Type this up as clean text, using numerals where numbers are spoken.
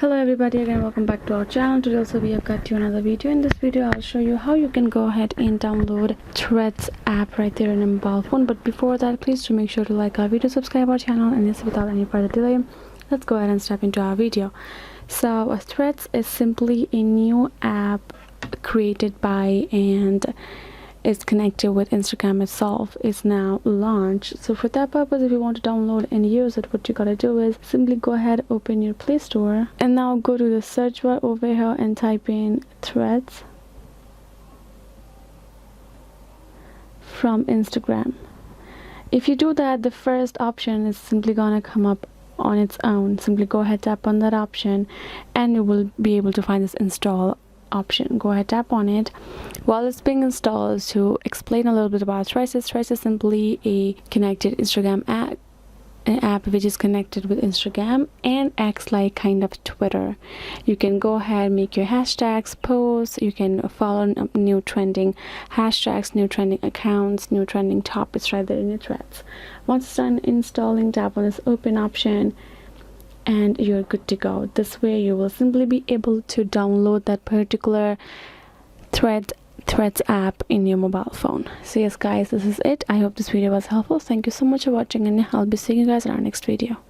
Hello everybody, again welcome back to our channel. Today also we have got you another video. In this video I'll show you how you can go ahead and download Threads app right there in a mobile phone. But before that, please do make sure to like our video, subscribe our channel, and yes, without any further delay, let's go ahead and step into our video. So Threads is simply a new app created by and is connected with Instagram itself. Is now launched. So for that purpose, if you want to download and use it, what you gotta do is simply go ahead, open your Play Store, and now go to the search bar over here and type in Threads from Instagram. If you do that, the first option is simply gonna come up on its own. Simply go ahead, tap on that option, and you will be able to find this install option. Go ahead, tap on it. While it's being installed, to explain a little bit about Threads is simply a connected Instagram app, an app which is connected with Instagram and acts like kind of Twitter. You can go ahead, make your hashtags, posts, you can follow new trending hashtags, new trending accounts, new trending topics right there in your Threads. Once it's done installing, tap on this open option and you're good to go. This way you will simply be able to download that particular Threads app in your mobile phone. So yes guys, this is it. I hope this video was helpful. Thank you so much for watching, and I'll be seeing you guys in our next video.